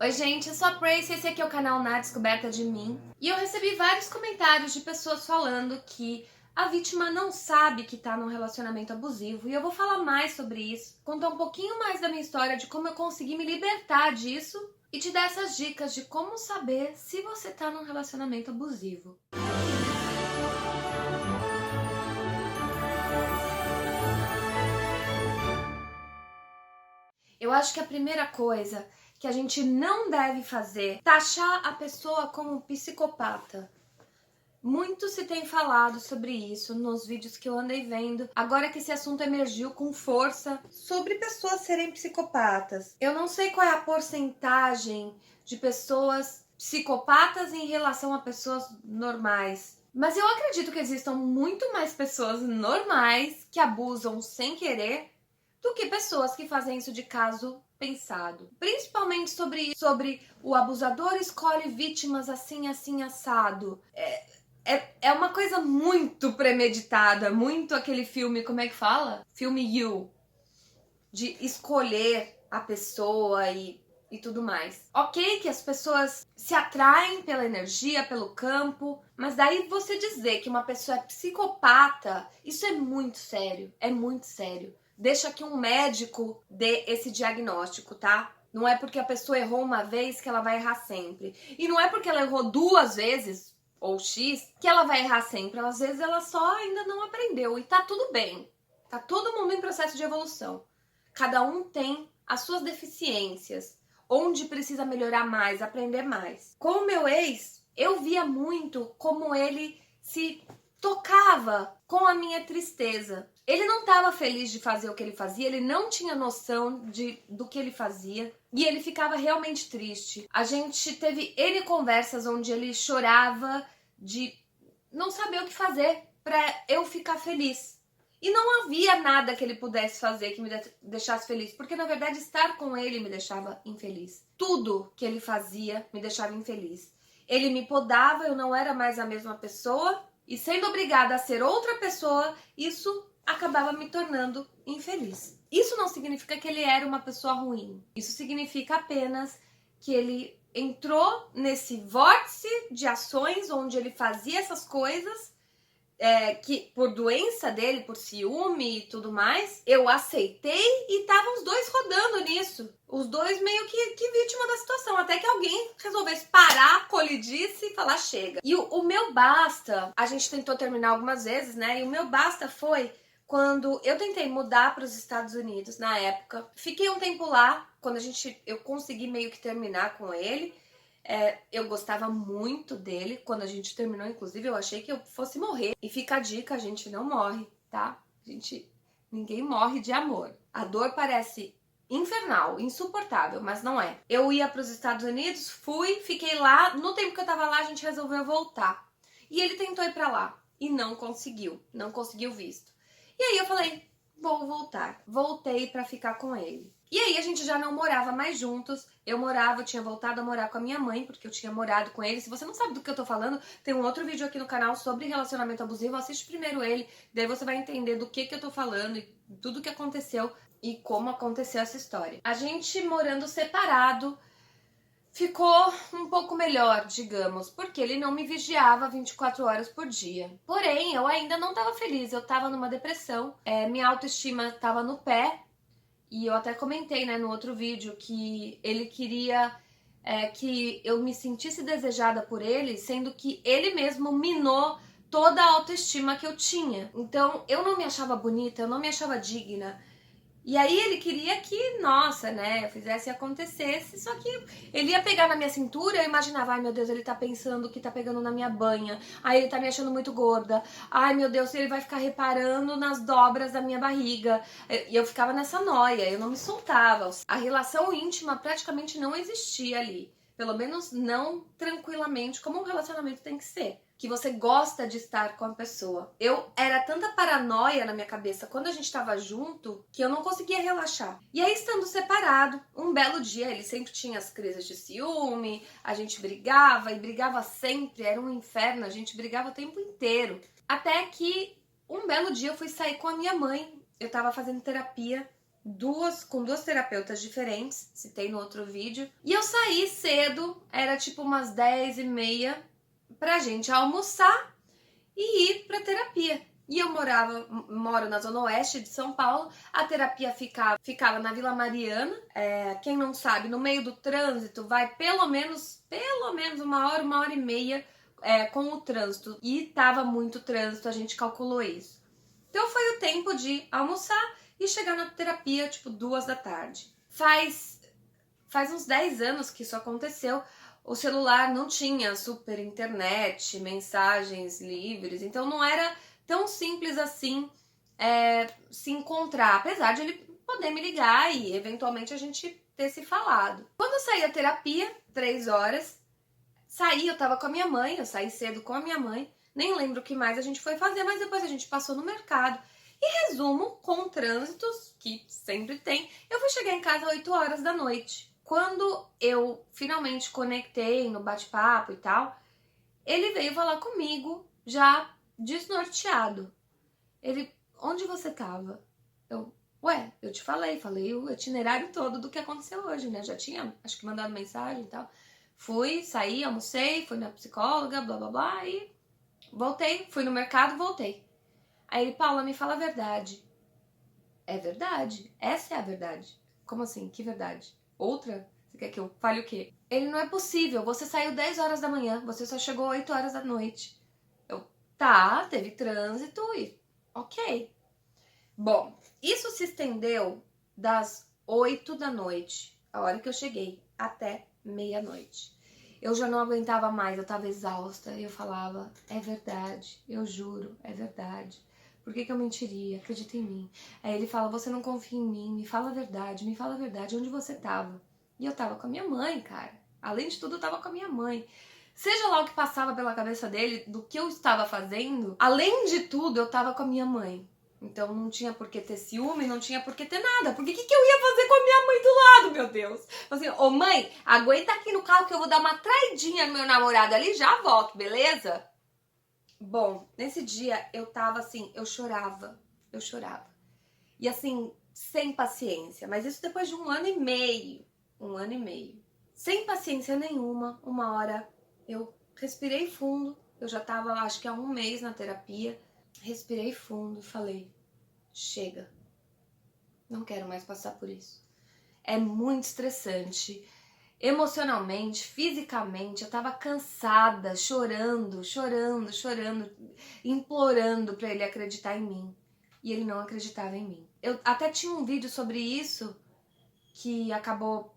Oi gente, eu sou a Prace, esse aqui é o canal Na Descoberta de Mim. E eu recebi vários comentários de pessoas falando que a vítima não sabe que tá num relacionamento abusivo. E eu vou falar mais sobre isso, contar um pouquinho mais da minha história, de como eu consegui me libertar disso e te dar essas dicas de como saber se você tá num relacionamento abusivo. Eu acho que a primeira coisa que a gente não deve fazer é taxar a pessoa como psicopata. Muito se tem falado sobre isso nos vídeos que eu andei vendo, agora que esse assunto emergiu com força sobre pessoas serem psicopatas. Eu não sei qual é a porcentagem de pessoas psicopatas em relação a pessoas normais, mas eu acredito que existam muito mais pessoas normais que abusam sem querer do que pessoas que fazem isso de caso pensado. Principalmente sobre o abusador escolhe vítimas assim, assado. É uma coisa muito premeditada, muito aquele filme, como é que fala? Filme You, de escolher a pessoa e tudo mais. Ok que as pessoas se atraem pela energia, pelo campo, mas daí você dizer que uma pessoa é psicopata, isso é muito sério, é muito sério. Deixa que um médico dê esse diagnóstico, tá? Não é porque a pessoa errou uma vez que ela vai errar sempre. E não é porque ela errou 2 vezes, ou X, que ela vai errar sempre. Às vezes ela só ainda não aprendeu e tá tudo bem. Tá todo mundo em processo de evolução. Cada um tem as suas deficiências, onde precisa melhorar mais, aprender mais. Com o meu ex, eu via muito como ele se tocava com a minha tristeza. Ele não estava feliz de fazer o que ele fazia, ele não tinha noção do que ele fazia e ele ficava realmente triste. A gente teve N conversas onde ele chorava de não saber o que fazer para eu ficar feliz. E não havia nada que ele pudesse fazer que me deixasse feliz, porque na verdade estar com ele me deixava infeliz. Tudo que ele fazia me deixava infeliz. Ele me podava, eu não era mais a mesma pessoa, e sendo obrigada a ser outra pessoa, isso acabava me tornando infeliz. Isso não significa que ele era uma pessoa ruim. Isso significa apenas que ele entrou nesse vórtice de ações onde ele fazia essas coisas que por doença dele, por ciúme e tudo mais, eu aceitei e estavam os dois rodando nisso. Os dois meio que vítima da situação, até que alguém resolvesse parar, colidisse e falar chega. E o meu basta, a gente tentou terminar algumas vezes, né? E o meu basta foi quando eu tentei mudar para os Estados Unidos na época. Fiquei um tempo lá, quando eu consegui meio que terminar com ele. Eu gostava muito dele. Quando a gente terminou, inclusive, eu achei que eu fosse morrer. E fica a dica, a gente não morre, tá? Ninguém morre de amor. A dor parece infernal, insuportável, mas não é. Eu ia para os Estados Unidos, fui, fiquei lá. No tempo que eu tava lá, a gente resolveu voltar. E ele tentou ir para lá e não conseguiu visto. E aí eu falei, vou voltar. Voltei para ficar com ele. E aí a gente já não morava mais juntos. Eu tinha voltado a morar com a minha mãe, porque eu tinha morado com ele. Se você não sabe do que eu tô falando, tem um outro vídeo aqui no canal sobre relacionamento abusivo. Assiste primeiro ele, daí você vai entender do que eu tô falando e tudo que aconteceu e como aconteceu essa história. A gente morando separado ficou um pouco melhor, digamos, porque ele não me vigiava 24 horas por dia. Porém, eu ainda não estava feliz, eu estava numa depressão, minha autoestima estava no pé, e eu até comentei, né, no outro vídeo que ele queria que eu me sentisse desejada por ele, sendo que ele mesmo minou toda a autoestima que eu tinha. Então, eu não me achava bonita, eu não me achava digna. E aí ele queria que, nossa, né, eu fizesse e acontecesse, só que ele ia pegar na minha cintura, eu imaginava, ai meu Deus, ele tá pensando que tá pegando na minha banha, ai ele tá me achando muito gorda, ai meu Deus, ele vai ficar reparando nas dobras da minha barriga, e eu ficava nessa noia, eu não me soltava, a relação íntima praticamente não existia ali, pelo menos não tranquilamente como um relacionamento tem que ser. Que você gosta de estar com a pessoa. Eu era tanta paranoia na minha cabeça quando a gente tava junto que eu não conseguia relaxar. E aí, estando separado, um belo dia, ele sempre tinha as crises de ciúme, a gente brigava e brigava sempre, era um inferno, a gente brigava o tempo inteiro. Até que um belo dia eu fui sair com a minha mãe, eu tava fazendo terapia com duas terapeutas diferentes, citei no outro vídeo. E eu saí cedo, era tipo umas 10h30, pra gente almoçar e ir pra terapia. E eu moro na zona oeste de São Paulo, a terapia ficava na Vila Mariana. Quem não sabe, no meio do trânsito vai pelo menos 1 hora e meia com o trânsito. E tava muito trânsito, a gente calculou isso. Então foi o tempo de almoçar e chegar na terapia, tipo 2 da tarde. Faz uns 10 anos que isso aconteceu. O celular não tinha super internet, mensagens livres, então não era tão simples assim se encontrar, apesar de ele poder me ligar e eventualmente a gente ter se falado. Quando eu saí da terapia, 3 horas, eu tava com a minha mãe, eu saí cedo com a minha mãe, nem lembro o que mais a gente foi fazer, mas depois a gente passou no mercado. E resumo, com trânsitos, que sempre tem, eu fui chegar em casa às 8 horas da noite. Quando eu finalmente conectei no bate-papo e tal, ele veio falar comigo já desnorteado. Ele, onde você tava? Eu te falei o itinerário todo do que aconteceu hoje, né? Já tinha, acho que mandado mensagem e tal. Fui, saí, almocei, fui na psicóloga, blá blá blá, e voltei, fui no mercado, voltei. Aí ele, Paula, me fala a verdade. É verdade? Essa é a verdade. Como assim? Que verdade? Outra? Você quer que eu fale o quê? Ele, não é possível, você saiu 10 horas da manhã, você só chegou 8 horas da noite. Tá, teve trânsito e ok. Bom, isso se estendeu das 8 da noite, a hora que eu cheguei, até meia-noite. Eu já não aguentava mais, eu tava exausta. E eu falava, é verdade, eu juro, é verdade. Por que eu mentiria? Acredita em mim. Aí ele fala, você não confia em mim, me fala a verdade, onde você tava? E eu tava com a minha mãe, cara. Além de tudo, eu tava com a minha mãe. Seja lá o que passava pela cabeça dele, do que eu estava fazendo, além de tudo, eu tava com a minha mãe. Então não tinha por que ter ciúme, não tinha por que ter nada. Porque o que eu ia fazer com a minha mãe do lado, meu Deus? Assim, ô mãe, aguenta aqui no carro que eu vou dar uma traidinha no meu namorado ali e já volto, beleza? Bom, nesse dia eu tava assim, eu chorava. E assim, sem paciência. Mas isso depois de 1 ano e meio. Sem paciência nenhuma, uma hora eu respirei fundo. Eu já tava, acho que há 1 mês na terapia. Respirei fundo e falei, chega. Não quero mais passar por isso. É muito estressante. Emocionalmente, fisicamente, eu tava cansada, chorando, implorando pra ele acreditar em mim. E ele não acreditava em mim. Eu até tinha um vídeo sobre isso que acabou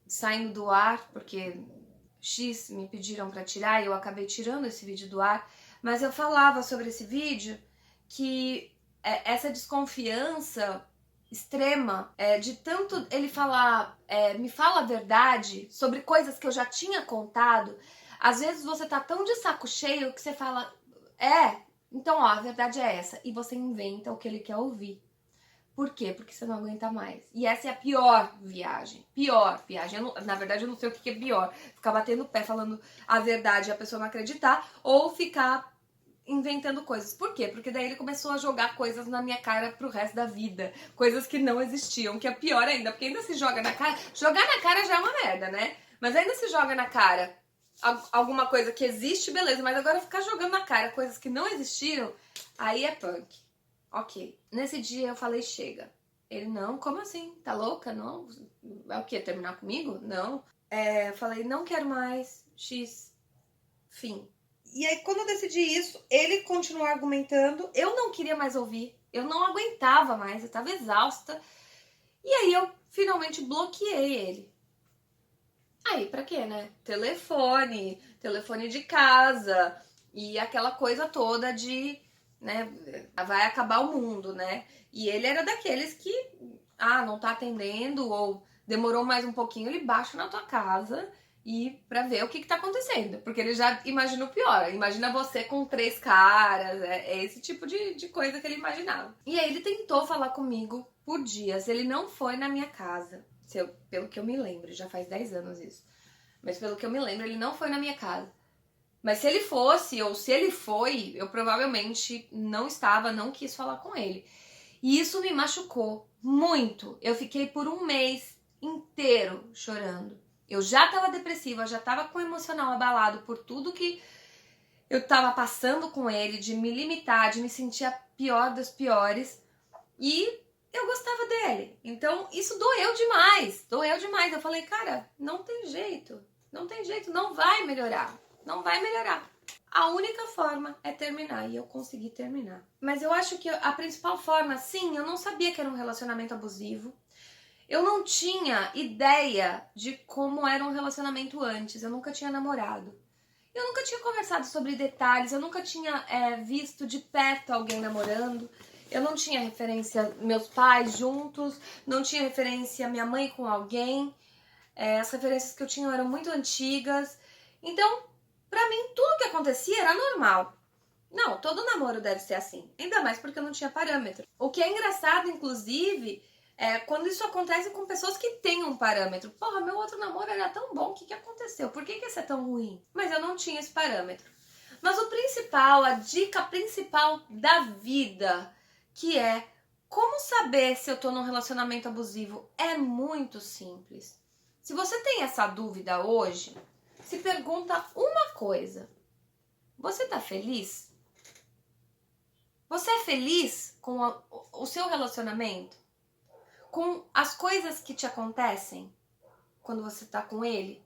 saindo do ar, porque me pediram pra tirar e eu acabei tirando esse vídeo do ar. Mas eu falava sobre esse vídeo que essa desconfiança extrema, de tanto ele falar, me fala a verdade sobre coisas que eu já tinha contado, às vezes você tá tão de saco cheio que você fala, então ó, a verdade é essa, e você inventa o que ele quer ouvir. Por quê? Porque você não aguenta mais. E essa é a pior viagem. Na verdade, eu não sei o que é pior. Ficar batendo o pé falando a verdade e a pessoa não acreditar, ou ficar inventando coisas. Por quê? Porque daí ele começou a jogar coisas na minha cara pro resto da vida. Coisas que não existiam, que é pior ainda, porque ainda se joga na cara. Jogar na cara já é uma merda, né? Mas ainda se joga na cara alguma coisa que existe, beleza. Mas agora ficar jogando na cara coisas que não existiram, aí é punk. Ok. Nesse dia eu falei, chega. Ele, não, como assim? Tá louca? Não? É o quê? Terminar comigo? Não. Eu falei, não quero mais. X. Fim. E aí, quando eu decidi isso, ele continuou argumentando. Eu não queria mais ouvir. Eu não aguentava mais. Eu tava exausta. E aí, eu finalmente bloqueei ele. Aí, pra quê, né? Telefone de casa. E aquela coisa toda de, né? Vai acabar o mundo, né? E ele era daqueles que, não tá atendendo ou demorou mais um pouquinho, ele baixa na tua casa e pra ver o que tá acontecendo. Porque ele já imagina o pior. Imagina você com 3 caras. É esse tipo de coisa que ele imaginava. E aí ele tentou falar comigo por dias. Ele não foi na minha casa. Pelo que eu me lembro, já faz 10 anos isso. Mas pelo que eu me lembro, ele não foi na minha casa. Mas se ele fosse, ou se ele foi, eu provavelmente não quis falar com ele. E isso me machucou muito. Eu fiquei por um mês inteiro chorando. Eu já estava depressiva, já estava com o emocional abalado por tudo que eu estava passando com ele, de me limitar, de me sentir a pior das piores. E eu gostava dele. Então isso doeu demais, doeu demais. Eu falei, cara, não tem jeito, não tem jeito, não vai melhorar, não vai melhorar. A única forma é terminar, e eu consegui terminar. Mas eu acho que a principal forma, sim, eu não sabia que era um relacionamento abusivo. Eu não tinha ideia de como era um relacionamento antes, eu nunca tinha namorado. Eu nunca tinha conversado sobre detalhes, eu nunca tinha visto de perto alguém namorando. Eu não tinha referência meus pais juntos, não tinha referência minha mãe com alguém. As referências que eu tinha eram muito antigas. Então, pra mim, tudo que acontecia era normal. Não, todo namoro deve ser assim. Ainda mais porque eu não tinha parâmetro. O que é engraçado, inclusive, é quando isso acontece com pessoas que têm um parâmetro. Porra, meu outro namoro era tão bom, o que aconteceu? Por que esse é tão ruim? Mas eu não tinha esse parâmetro. Mas o principal, a dica principal da vida, que é como saber se eu tô num relacionamento abusivo, é muito simples. Se você tem essa dúvida hoje, se pergunta uma coisa. Você tá feliz? Você é feliz com o seu relacionamento? Com as coisas que te acontecem quando você tá com ele?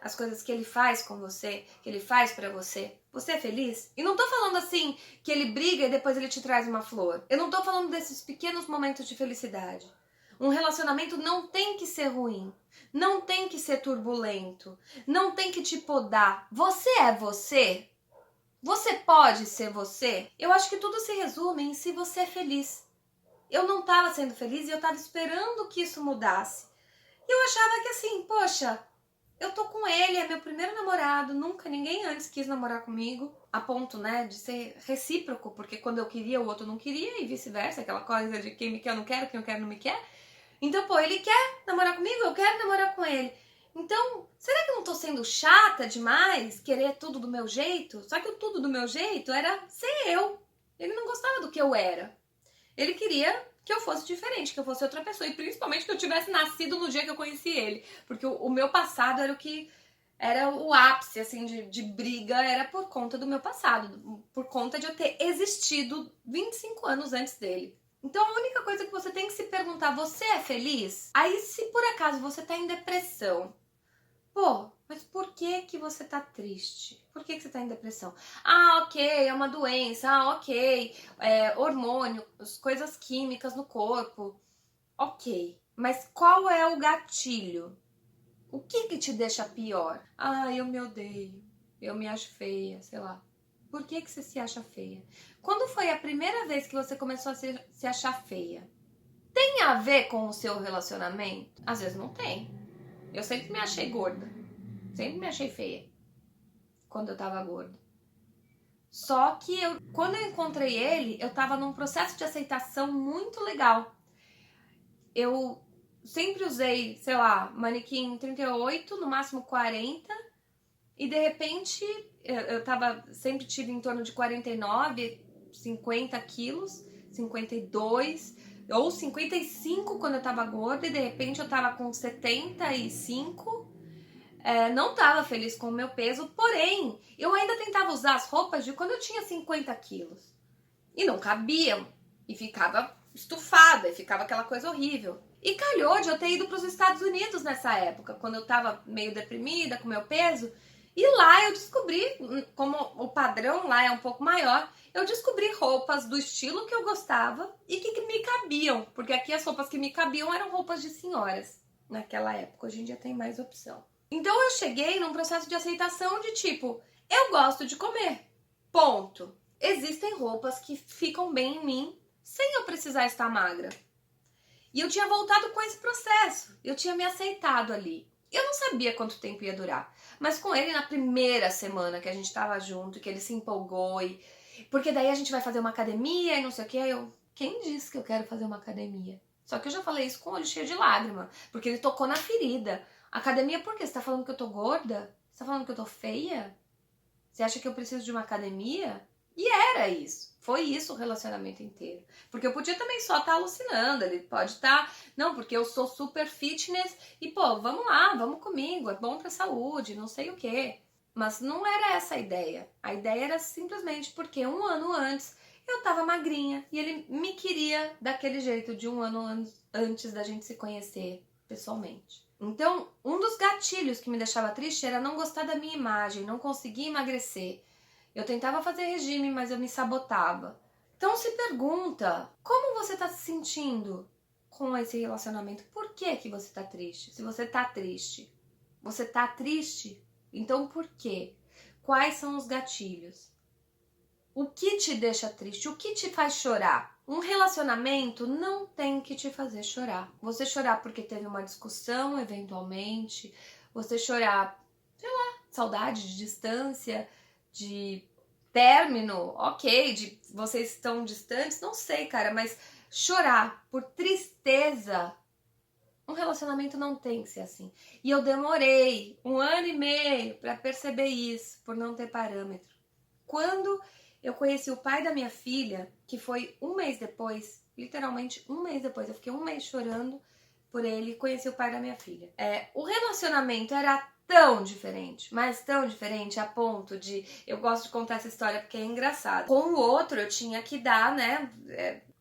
As coisas que ele faz com você, que ele faz pra você? Você é feliz? E não tô falando assim que ele briga e depois ele te traz uma flor. Eu não tô falando desses pequenos momentos de felicidade. Um relacionamento não tem que ser ruim. Não tem que ser turbulento. Não tem que te podar. Você é você? Você pode ser você? Eu acho que tudo se resume em se você é feliz. Eu não estava sendo feliz e eu estava esperando que isso mudasse. E eu achava que assim, poxa, eu tô com ele, é meu primeiro namorado, nunca ninguém antes quis namorar comigo, a ponto, né, de ser recíproco, porque quando eu queria o outro não queria e vice-versa, aquela coisa de quem me quer eu não quero, quem eu quero não me quer. Então, pô, ele quer namorar comigo, eu quero namorar com ele. Então, será que eu não tô sendo chata demais, querer tudo do meu jeito? Só que o tudo do meu jeito era ser eu. Ele não gostava do que eu era. Ele queria que eu fosse diferente, que eu fosse outra pessoa. E principalmente que eu tivesse nascido no dia que eu conheci ele. Porque o meu passado era o que... Era o ápice, assim, de briga, era por conta do meu passado. Por conta de eu ter existido 25 anos antes dele. Então a única coisa que você tem que se perguntar, você é feliz? Aí se por acaso você tá em depressão, pô, mas por que que você tá triste? Por que que você tá em depressão? Ah, ok, é uma doença, ok, hormônios, coisas químicas no corpo, ok. Mas qual é o gatilho? O que que te deixa pior? Ah, eu me odeio, eu me acho feia, sei lá. Por que que você se acha feia? Quando foi a primeira vez que você começou a se achar feia? Tem a ver com o seu relacionamento? Às vezes não tem. Eu sempre me achei gorda. Sempre me achei feia. Quando eu tava gorda. Só que quando eu encontrei ele, eu tava num processo de aceitação muito legal. Eu sempre usei, sei lá, manequim 38, no máximo 40. E de repente, sempre tive em torno de 49, 50 quilos, 52, ou 55 quando eu tava gorda, e de repente eu tava com 75. Não tava feliz com o meu peso, porém, eu ainda tentava usar as roupas de quando eu tinha 50 quilos. E não cabiam, e ficava estufada, e ficava aquela coisa horrível. E calhou de eu ter ido para os Estados Unidos nessa época, quando eu tava meio deprimida com o meu peso. E lá eu descobri, como o padrão lá é um pouco maior, eu descobri roupas do estilo que eu gostava e que me cabiam. Porque aqui as roupas que me cabiam eram roupas de senhoras naquela época. Hoje em dia tem mais opção. Então eu cheguei num processo de aceitação de tipo, eu gosto de comer. Ponto. Existem roupas que ficam bem em mim sem eu precisar estar magra. E eu tinha voltado com esse processo. Eu tinha me aceitado ali. Eu não sabia quanto tempo ia durar. Mas com ele, na primeira semana que a gente tava junto, que ele se empolgou, porque daí a gente vai fazer uma academia e não sei o que. Quem disse que eu quero fazer uma academia? Só que eu já falei isso com o olho cheio de lágrima, porque ele tocou na ferida. Academia por quê? Você tá falando que eu tô gorda? Você tá falando que eu tô feia? Você acha que eu preciso de uma academia? E era isso. Foi isso o relacionamento inteiro. Porque eu podia também só estar alucinando. Ele pode estar... Não, porque eu sou super fitness e, pô, vamos lá, vamos comigo. É bom pra saúde, não sei o quê. Mas não era essa a ideia. A ideia era simplesmente porque um ano antes eu tava magrinha. E ele me queria daquele jeito de um ano antes da gente se conhecer pessoalmente. Então, um dos gatilhos que me deixava triste era não gostar da minha imagem, não conseguir emagrecer. Eu tentava fazer regime, mas eu me sabotava. Então se pergunta, como você tá se sentindo com esse relacionamento? Por que que você tá triste? Se você tá triste, então por quê? Quais são os gatilhos? O que te deixa triste? O que te faz chorar? Um relacionamento não tem que te fazer chorar. Você chorar porque teve uma discussão, eventualmente. Você chorar, sei lá, saudade, de distância, de término, ok, de vocês estão distantes, não sei, cara, mas chorar por tristeza, um relacionamento não tem que ser assim. E eu demorei 1 ano e meio pra perceber isso, por não ter parâmetro. Quando eu conheci o pai da minha filha, que foi 1 mês depois, literalmente 1 mês depois, eu fiquei 1 mês chorando por ele e conheci o pai da minha filha. O relacionamento era tão diferente, mas tão diferente a ponto de... Eu gosto de contar essa história porque é engraçado. Com o outro eu tinha que dar, né,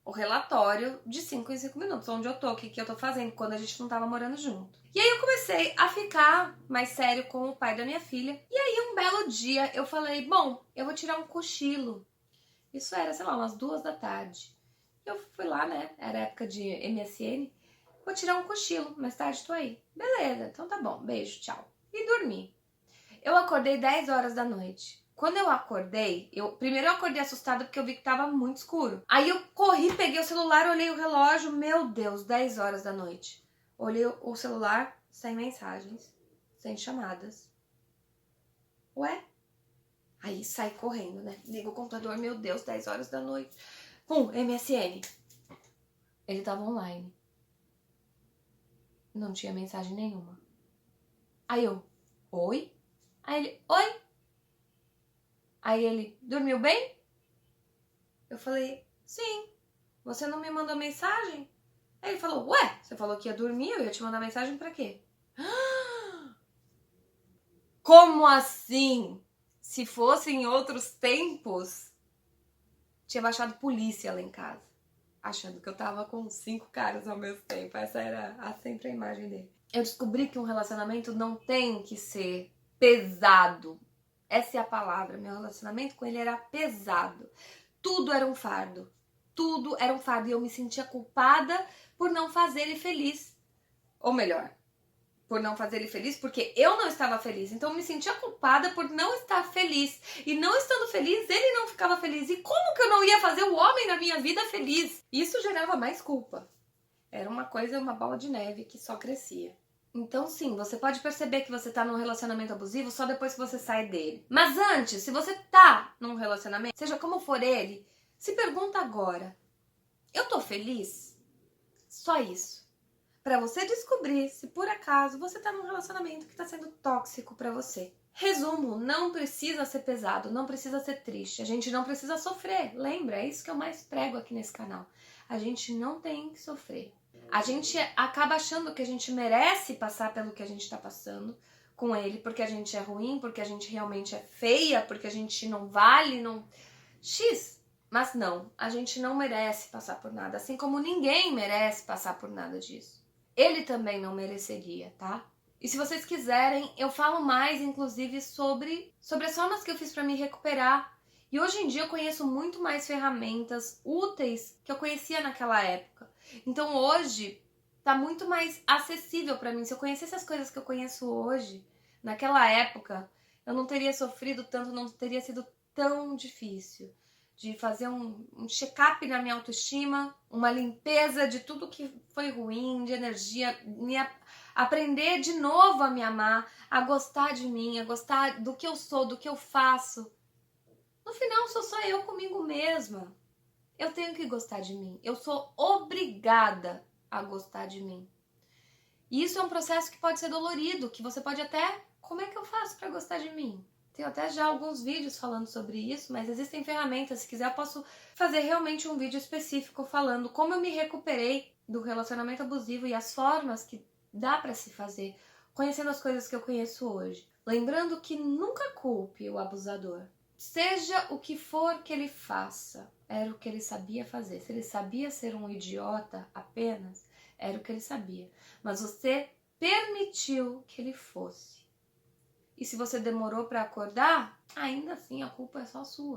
o relatório de 5 em 5 minutos, onde eu tô, o que eu tô fazendo, quando a gente não tava morando junto. E aí eu comecei a ficar mais sério com o pai da minha filha. E aí um belo dia eu falei, bom, eu vou tirar um cochilo. Isso era, sei lá, umas 2 da tarde. Eu fui lá, né, era época de MSN. Vou tirar um cochilo, mais tarde tô aí. Beleza, então tá bom, beijo, tchau. E dormi. Eu acordei 10 horas da noite. Quando eu acordei, primeiro eu acordei assustada porque eu vi que tava muito escuro. Aí eu corri, peguei o celular, olhei o relógio, meu Deus, 10 horas da noite. Olhei o celular, sem mensagens, sem chamadas. Ué? Aí saí correndo, né? Ligo o computador, meu Deus, 10 horas da noite. Pum, MSN. Ele tava online. Não tinha mensagem nenhuma. Aí eu, oi? Aí ele, oi? Aí ele, dormiu bem? Eu falei, sim. Você não me mandou mensagem? Aí ele falou, ué, você falou que ia dormir, eu ia te mandar mensagem pra quê? Como assim? Se fosse em outros tempos, tinha baixado polícia lá em casa, achando que eu tava com 5 caras ao mesmo tempo. Essa era sempre a imagem dele. Eu descobri que um relacionamento não tem que ser pesado. Essa é a palavra. Meu relacionamento com ele era pesado. Tudo era um fardo. Tudo era um fardo. E eu me sentia culpada por não fazer ele feliz. Ou melhor, por não fazer ele feliz porque eu não estava feliz. Então eu me sentia culpada por não estar feliz. E não estando feliz, ele não ficava feliz. E como que eu não ia fazer o homem na minha vida feliz? Isso gerava mais culpa. Era uma coisa, uma bola de neve que só crescia. Então sim, você pode perceber que você tá num relacionamento abusivo só depois que você sai dele. Mas antes, se você tá num relacionamento, seja como for ele, se pergunta agora, eu tô feliz? Só isso. Pra você descobrir se por acaso você tá num relacionamento que tá sendo tóxico pra você. Resumo, não precisa ser pesado, não precisa ser triste, a gente não precisa sofrer. Lembra, é isso que eu mais prego aqui nesse canal. A gente não tem que sofrer. A gente acaba achando que a gente merece passar pelo que a gente tá passando com ele, porque a gente é ruim, porque a gente realmente é feia, porque a gente não vale, não... X. Mas não, a gente não merece passar por nada, assim como ninguém merece passar por nada disso. Ele também não mereceria, tá? E se vocês quiserem, eu falo mais, inclusive, sobre as formas que eu fiz pra me recuperar. E hoje em dia eu conheço muito mais ferramentas úteis que eu conhecia naquela época. Então hoje tá muito mais acessível pra mim. Se eu conhecesse as coisas que eu conheço hoje, naquela época, eu não teria sofrido tanto, não teria sido tão difícil de fazer um check-up na minha autoestima, uma limpeza de tudo que foi ruim, de energia, aprender de novo a me amar, a gostar de mim, a gostar do que eu sou, do que eu faço. No final, sou só eu comigo mesma. Eu tenho que gostar de mim. Eu sou obrigada a gostar de mim. E isso é um processo que pode ser dolorido, que você pode até... Como é que eu faço pra gostar de mim? Tenho até já alguns vídeos falando sobre isso, mas existem ferramentas, se quiser eu posso fazer realmente um vídeo específico falando como eu me recuperei do relacionamento abusivo e as formas que dá pra se fazer, conhecendo as coisas que eu conheço hoje. Lembrando que nunca culpe o abusador. Seja o que for que ele faça, era o que ele sabia fazer. Se ele sabia ser um idiota apenas, era o que ele sabia. Mas você permitiu que ele fosse. E se você demorou para acordar, ainda assim a culpa é só sua.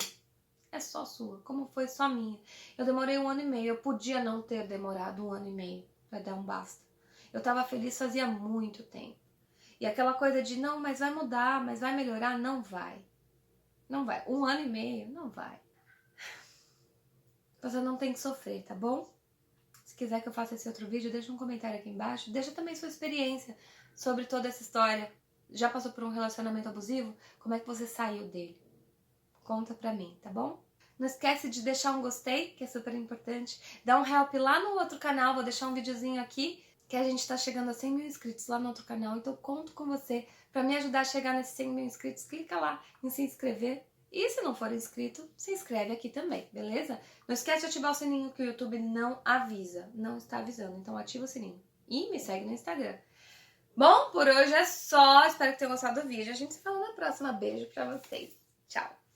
É só sua, como foi só minha. Eu demorei 1 ano e meio, eu podia não ter demorado 1 ano e meio para dar um basta. Eu tava feliz fazia muito tempo. E aquela coisa de, não, mas vai mudar, mas vai melhorar, não vai. Não vai. 1 ano e meio, não vai. Você não tem que sofrer, tá bom? Se quiser que eu faça esse outro vídeo, deixa um comentário aqui embaixo. Deixa também sua experiência sobre toda essa história. Já passou por um relacionamento abusivo? Como é que você saiu dele? Conta pra mim, tá bom? Não esquece de deixar um gostei, que é super importante. Dá um help lá no outro canal, vou deixar um videozinho aqui, que a gente tá chegando a 100 mil inscritos lá no outro canal. Então conto com você pra me ajudar a chegar nesses 100 mil inscritos. Clica lá em se inscrever. E se não for inscrito, se inscreve aqui também, beleza? Não esquece de ativar o sininho que o YouTube não avisa, não está avisando. Então ativa o sininho. E me segue no Instagram. Bom, por hoje é só. Espero que tenham gostado do vídeo. A gente se fala na próxima. Beijo pra vocês. Tchau.